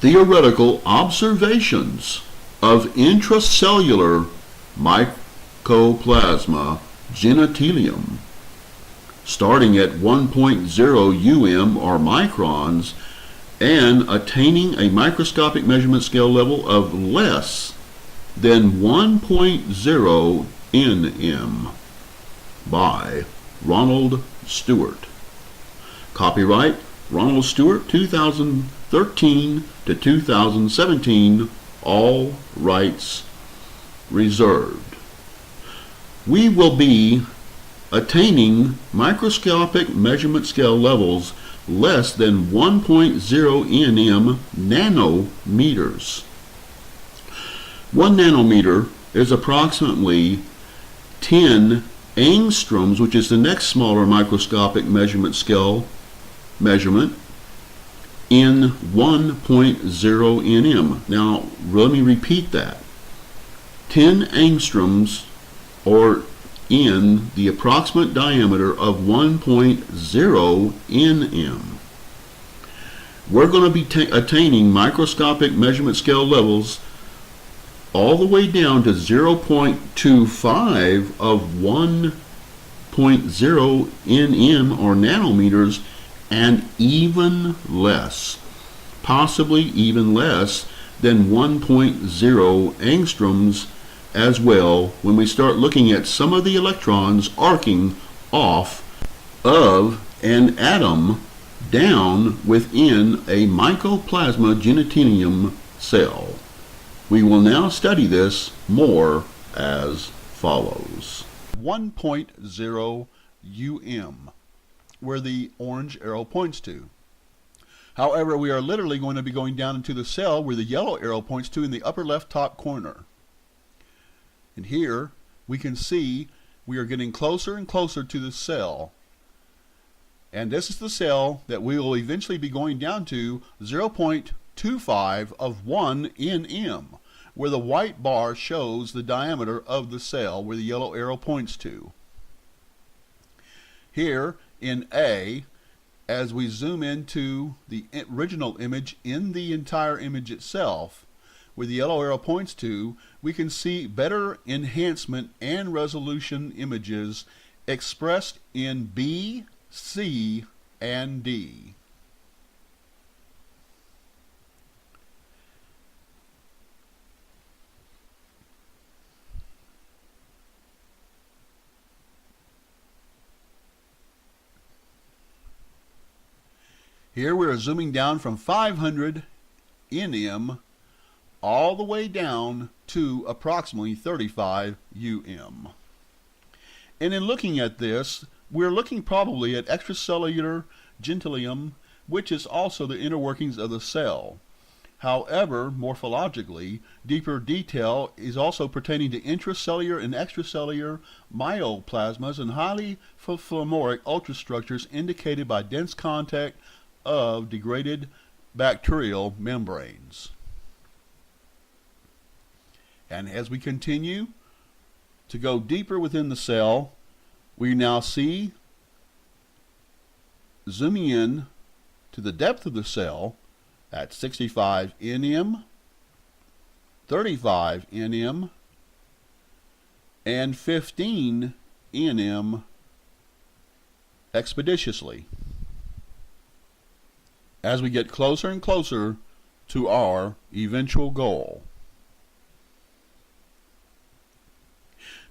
theoretical observations of intracellular Mycoplasma Genitalium, starting at 1.0 um or microns and attaining a microscopic measurement scale level of less than 1.0 nm by Ronald Stewart. Copyright Ronald Stewart, 2013 to 2017, all rights reserved. We will be attaining microscopic measurement scale levels less than 1.0 nm nanometers. 1 nanometer is approximately 10 angstroms, which is the next smaller microscopic measurement scale measurement, in 1.0 nm. Now, let me repeat that. 10 angstroms, or in the approximate diameter of 1.0 nm. We're going to be attaining microscopic measurement scale levels all the way down to 0.25 of 1.0 nm or nanometers, and even less, possibly even less than 1.0 angstroms as well, when we start looking at some of the electrons arcing off of an atom down within a Mycoplasma genitalium cell. We will now study this more as follows. 1.0 um, where the orange arrow points to. However, we are literally going to be going down into the cell where the yellow arrow points to in the upper left top corner. And here we can see we are getting closer and closer to the cell. And this is the cell that we will eventually be going down to 0.25 of 1 nm, where the white bar shows the diameter of the cell where the yellow arrow points to. Here in A, as we zoom into the original image in the entire image itself, where the yellow arrow points to, we can see better enhancement and resolution images expressed in B, C, and D. Here we are zooming down from 500 nm all the way down to approximately 35 um. And in looking at this, we're looking probably at extracellular genitalium, which is also the inner workings of the cell. However, morphologically, deeper detail is also pertaining to intracellular and extracellular myoplasmas and highly fluoric ultrastructures indicated by dense contact of degraded bacterial membranes. And as we continue to go deeper within the cell, we now see, zooming in to the depth of the cell at 65 nm, 35 nm, and 15 nm expeditiously, as we get closer and closer to our eventual goal.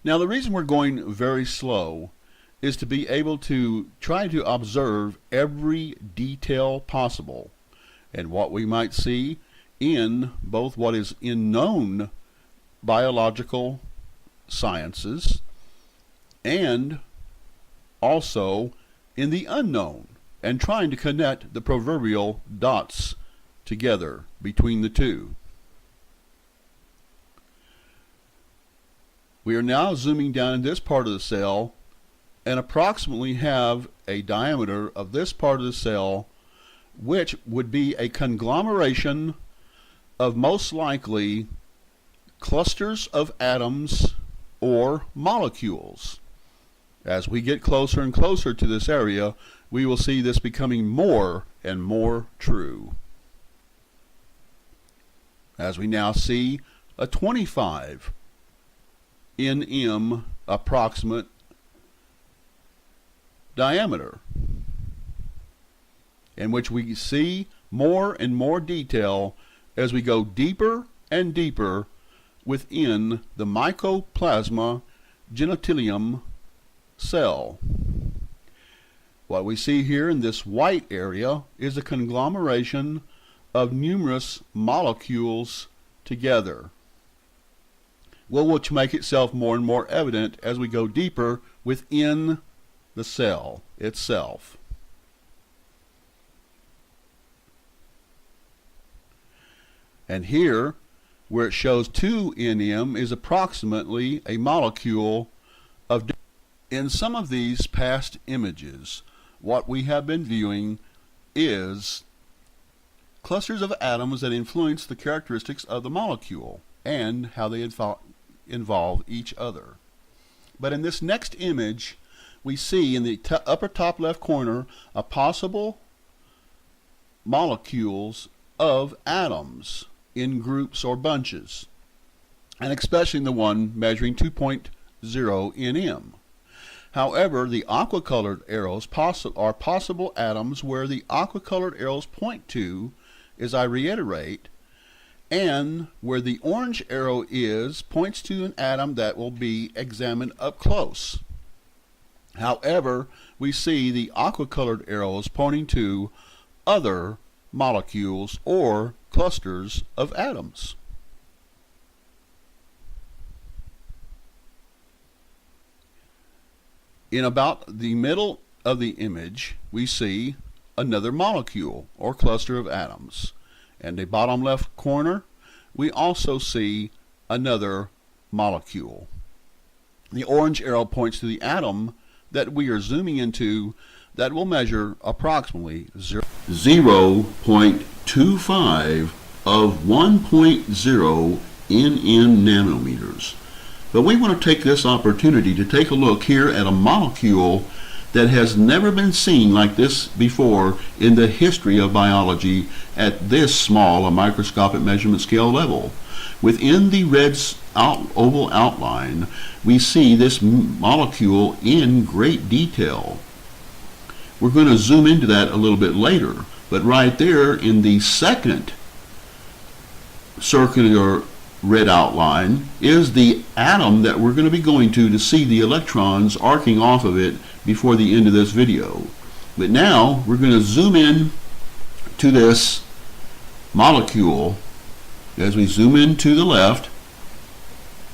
Now, the reason we're going very slow is to be able to try to observe every detail possible and what we might see in both what is in known biological sciences and also in the unknown, and trying to connect the proverbial dots together between the two. We are now zooming down in this part of the cell and approximately have a diameter of this part of the cell, which would be a conglomeration of most likely clusters of atoms or molecules. As we get closer and closer to this area, we will see this becoming more and more true. as we now see a 25 nm approximate diameter, in which we see more and more detail as we go deeper and deeper within the Mycoplasma Genitalium cell. What we see here in this white area is a conglomeration of numerous molecules together, which make itself more and more evident as we go deeper within the cell itself. And here, where it shows 2 nm, is approximately a molecule of. In some of these past images, what we have been viewing is clusters of atoms that influence the characteristics of the molecule and how they involve each other. But in this next image, we see in the upper top left corner a possible molecules of atoms in groups or bunches, and especially the one measuring 2.0 nm. However, the aqua-colored arrows are possible atoms where the aqua-colored arrows point to, as I reiterate, and where the orange arrow points to an atom that will be examined up close. However, we see the aqua-colored arrows pointing to other molecules or clusters of atoms. In about the middle of the image, we see another molecule or cluster of atoms. And the bottom left corner, we also see another molecule. The orange arrow points to the atom that we are zooming into that will measure approximately 0.25 of 1.0 nm nanometers. But we want to take this opportunity to take a look here at a molecule that has never been seen like this before in the history of biology at this small a microscopic measurement scale level. Within the red oval outline, we see this molecule in great detail. We're going to zoom into that a little bit later, but right there in the second circular red outline is the atom that we're going to be going to see the electrons arcing off of it before the end of this video. But now we're going to zoom in to this molecule as we zoom in to the left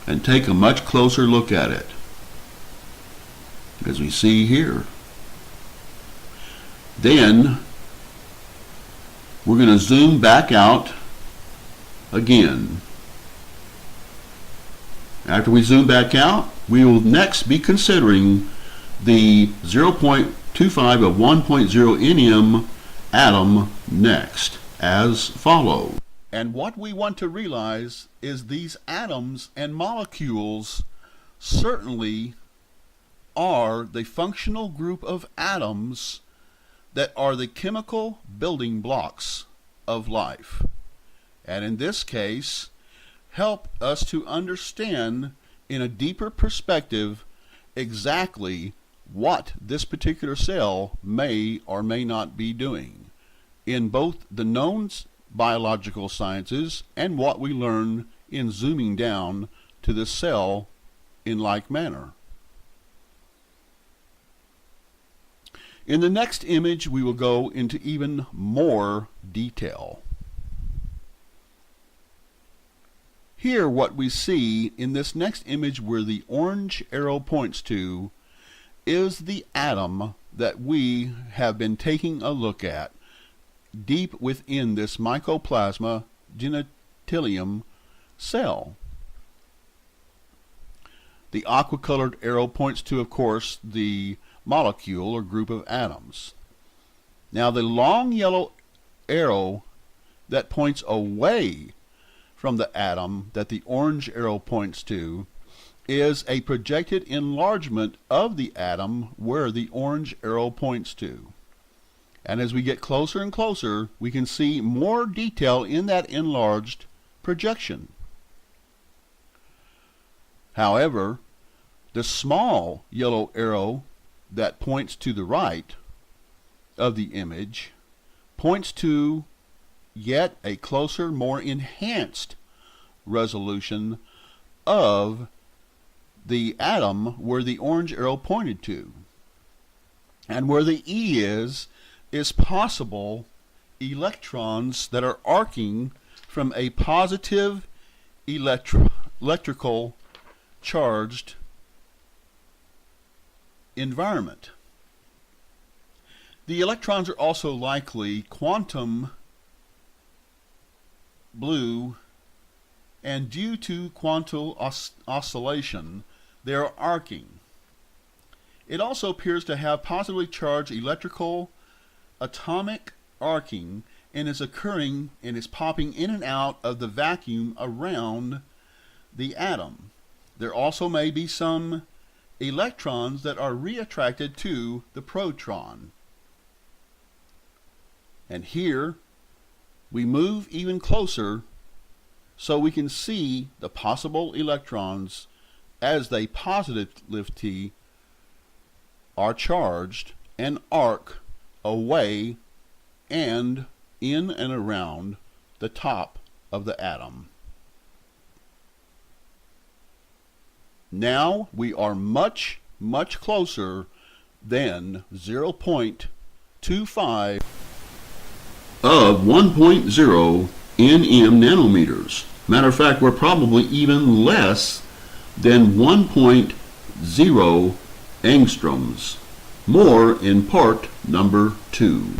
and take a much closer look at it, as we see here. Then we're going to zoom back out again. After we zoom back out, we will next be considering the 0.25 of 1.0 nm atom next, as follows. And what we want to realize is these atoms and molecules certainly are the functional group of atoms that are the chemical building blocks of life. And in this case, help us to understand in a deeper perspective exactly what this particular cell may or may not be doing in both the known biological sciences and what we learn in zooming down to the cell in like manner. In the next image, we will go into even more detail. Here, what we see in this next image where the orange arrow points to is the atom that we have been taking a look at deep within this Mycoplasma Genitalium cell. The aqua-colored arrow points to, of course, the molecule or group of atoms. Now, the long yellow arrow that points away from the atom that the orange arrow points to is a projected enlargement of the atom where the orange arrow points to. And as we get closer and closer, we can see more detail in that enlarged projection. However, the small yellow arrow that points to the right of the image points to yet a closer, more enhanced resolution of the atom where the orange arrow pointed to. And where the E is possible electrons that are arcing from a positive electrical charged environment. The electrons are also likely quantum blue, and due to quantum oscillation, they are arcing. It also appears to have positively charged electrical atomic arcing and is occurring and is popping in and out of the vacuum around the atom. There also may be some electrons that are reattracted to the proton. And here we move even closer so we can see the possible electrons as they positively are charged and arc away and in and around the top of the atom. Now we are much, much closer than 0.25 of 1.0 nm nanometers. Matter of fact, we're probably even less than 1.0 angstroms. More in part number 2.